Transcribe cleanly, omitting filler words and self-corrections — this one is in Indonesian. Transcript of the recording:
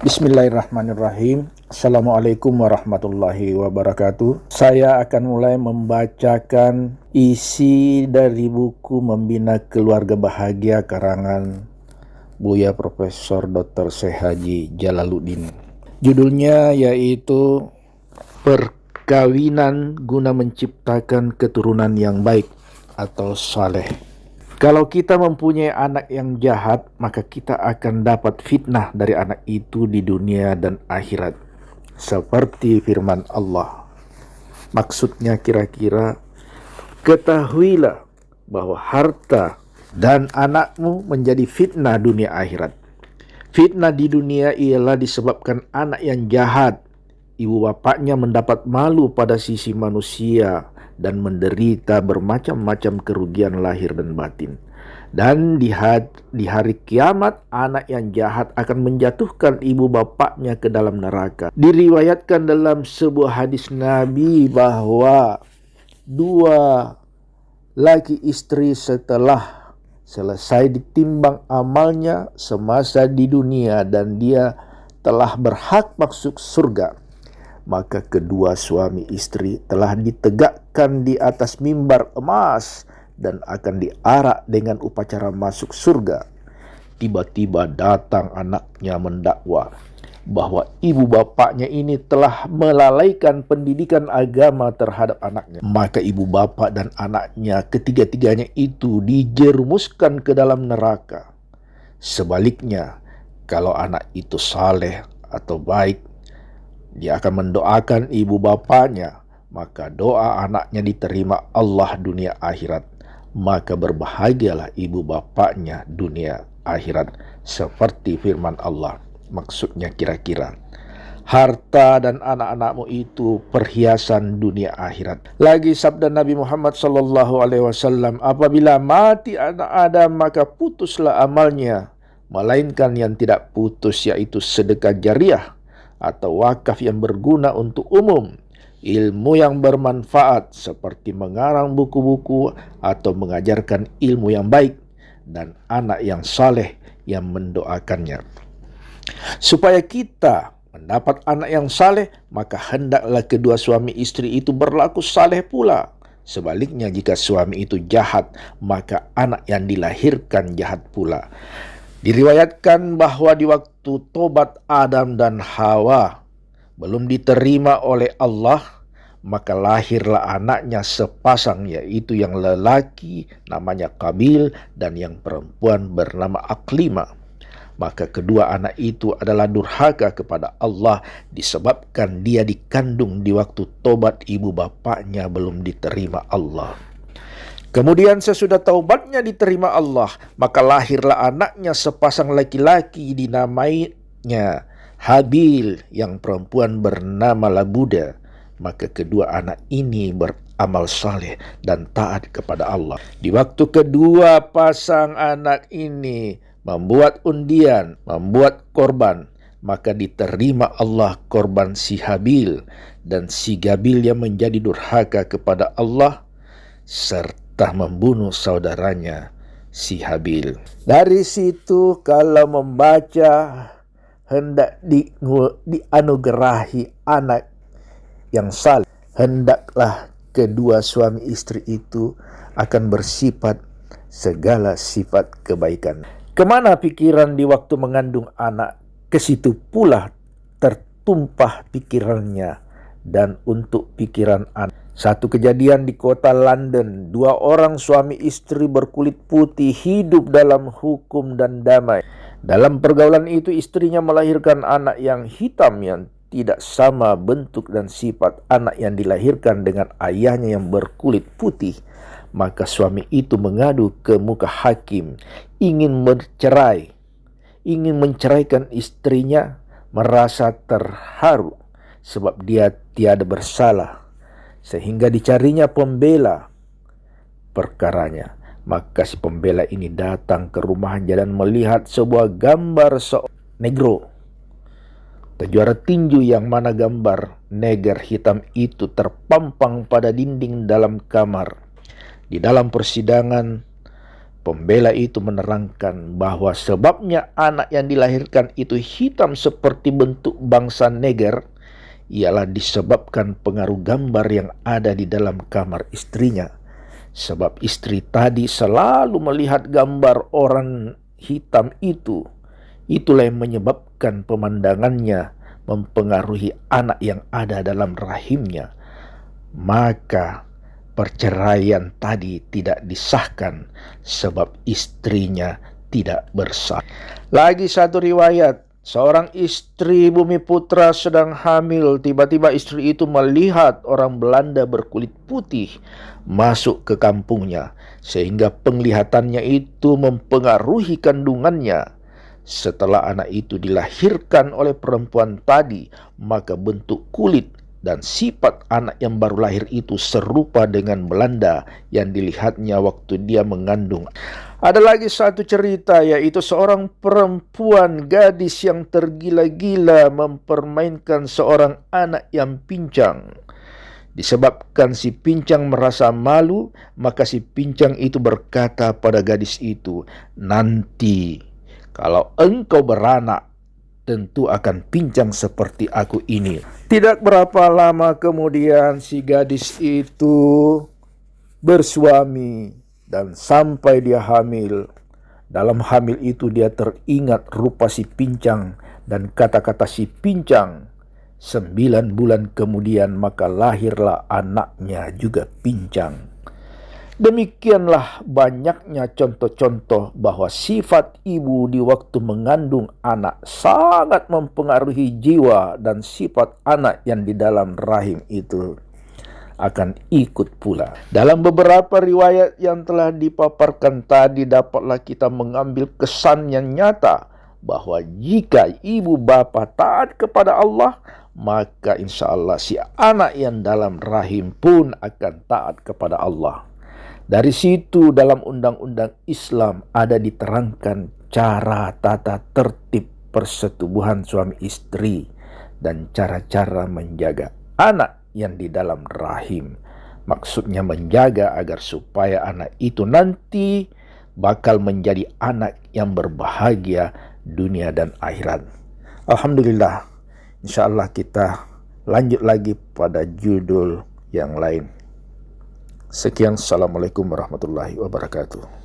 Bismillahirrahmanirrahim. Assalamualaikum warahmatullahi wabarakatuh. Saya akan mulai membacakan isi dari buku Membina Keluarga Bahagia karangan Buya Profesor Dr. Syekh Haji Jalaluddin. Judulnya yaitu Perkawinan Guna Menciptakan Keturunan yang Baik atau Saleh. Kalau kita mempunyai anak yang jahat, maka kita akan dapat fitnah dari anak itu di dunia dan akhirat. Seperti firman Allah. Maksudnya kira-kira, ketahuilah bahwa harta dan anakmu menjadi fitnah dunia akhirat. Fitnah di dunia ialah disebabkan anak yang jahat. Ibu bapaknya mendapat malu pada sisi manusia dan menderita bermacam-macam kerugian lahir dan batin. Dan di hari kiamat, anak yang jahat akan menjatuhkan ibu bapaknya ke dalam neraka. Diriwayatkan dalam sebuah hadis Nabi bahwa dua laki istri setelah selesai ditimbang amalnya semasa di dunia dan dia telah berhak masuk surga, maka kedua suami istri telah ditegakkan di atas mimbar emas dan akan diarak dengan upacara masuk surga. Tiba-tiba datang anaknya mendakwa bahwa ibu bapaknya ini telah melalaikan pendidikan agama terhadap anaknya. Maka ibu bapak dan anaknya ketiga-tiganya itu dijerumuskan ke dalam neraka. Sebaliknya, kalau anak itu saleh atau baik, dia akan mendoakan ibu bapaknya, maka doa anaknya diterima Allah dunia akhirat. Maka berbahagialah ibu bapaknya dunia akhirat. Seperti firman Allah. Maksudnya kira-kira, harta dan anak-anakmu itu perhiasan dunia akhirat. Lagi sabda Nabi Muhammad SAW, apabila mati anak Adam maka putuslah amalnya, melainkan yang tidak putus yaitu sedekah jariah atau wakaf yang berguna untuk umum, ilmu yang bermanfaat seperti mengarang buku-buku atau mengajarkan ilmu yang baik, dan anak yang saleh yang mendoakannya. Supaya kita mendapat anak yang saleh, maka hendaklah kedua suami istri itu berlaku saleh pula. Sebaliknya, jika suami itu jahat, maka anak yang dilahirkan jahat pula. Diriwayatkan bahwa di waktu tobat Adam dan Hawa belum diterima oleh Allah, maka lahirlah anaknya sepasang, yaitu yang lelaki namanya Qabil dan yang perempuan bernama Aklima. Maka kedua anak itu adalah durhaka kepada Allah disebabkan dia dikandung di waktu tobat ibu bapaknya belum diterima Allah. Kemudian sesudah taubatnya diterima Allah, maka lahirlah anaknya sepasang laki-laki dinamainya Habil, yang perempuan bernama Labuda. Maka kedua anak ini beramal saleh dan taat kepada Allah. Di waktu kedua pasang anak ini membuat undian, membuat korban, maka diterima Allah korban si Habil dan si Gabil yang menjadi durhaka kepada Allah serta membunuh saudaranya si Habil. Dari situ kalau membaca hendak dianugerahi anak yang saleh, hendaklah kedua suami istri itu akan bersifat segala sifat kebaikan. Kemana pikiran di waktu mengandung anak, ke situ pula tertumpah pikirannya dan untuk pikiran anak. Satu kejadian di kota London, dua orang suami istri berkulit putih hidup dalam hukum dan damai. Dalam pergaulan itu istrinya melahirkan anak yang hitam yang tidak sama bentuk dan sifat anak yang dilahirkan dengan ayahnya yang berkulit putih. Maka suami itu mengadu ke muka hakim, ingin bercerai, ingin menceraikan istrinya, merasa terharu sebab dia tiada bersalah, sehingga dicarinya pembela perkaranya. Maka si pembela ini datang ke rumahnya dan melihat sebuah gambar seorang negro, pejuara tinju, yang mana gambar neger hitam itu terpampang pada dinding dalam kamar. Di dalam persidangan, Pembela itu menerangkan bahwa sebabnya anak yang dilahirkan itu hitam seperti bentuk bangsa Neger ialah disebabkan pengaruh gambar yang ada di dalam kamar istrinya. Sebab istri tadi selalu melihat gambar orang hitam itu. Itulah yang menyebabkan pemandangannya mempengaruhi anak yang ada dalam rahimnya. Maka perceraian tadi tidak disahkan sebab istrinya tidak bersalah. Lagi satu riwayat, seorang istri Bumi Putra sedang hamil. Tiba-tiba istri itu melihat orang Belanda berkulit putih masuk ke kampungnya, sehingga penglihatannya itu mempengaruhi kandungannya. Setelah anak itu dilahirkan oleh perempuan tadi, maka bentuk kulit dan sifat anak yang baru lahir itu serupa dengan Belanda yang dilihatnya waktu dia mengandung. Ada lagi satu cerita, yaitu seorang perempuan gadis yang tergila-gila mempermainkan seorang anak yang pincang. Disebabkan si pincang merasa malu, maka si pincang itu berkata pada gadis itu, "Nanti kalau engkau beranak, tentu akan pincang seperti aku ini." Tidak berapa lama kemudian si gadis itu bersuami dan sampai dia hamil. Dalam hamil itu dia teringat rupa si pincang dan kata-kata si pincang. 9 bulan kemudian maka lahirlah anaknya juga pincang. Demikianlah banyaknya contoh-contoh bahwa sifat ibu di waktu mengandung anak sangat mempengaruhi jiwa dan sifat anak yang di dalam rahim itu akan ikut pula. Dalam beberapa riwayat yang telah dipaparkan tadi, dapatlah kita mengambil kesan yang nyata bahwa jika ibu bapa taat kepada Allah, maka insya Allah si anak yang dalam rahim pun akan taat kepada Allah. Dari situ dalam undang-undang Islam ada diterangkan cara tata tertib persetubuhan suami istri dan cara-cara menjaga anak yang di dalam rahim. Maksudnya menjaga agar supaya anak itu nanti bakal menjadi anak yang berbahagia dunia dan akhirat. Alhamdulillah, insya Allah kita lanjut lagi pada judul yang lain. Sekian, assalamualaikum warahmatullahi wabarakatuh.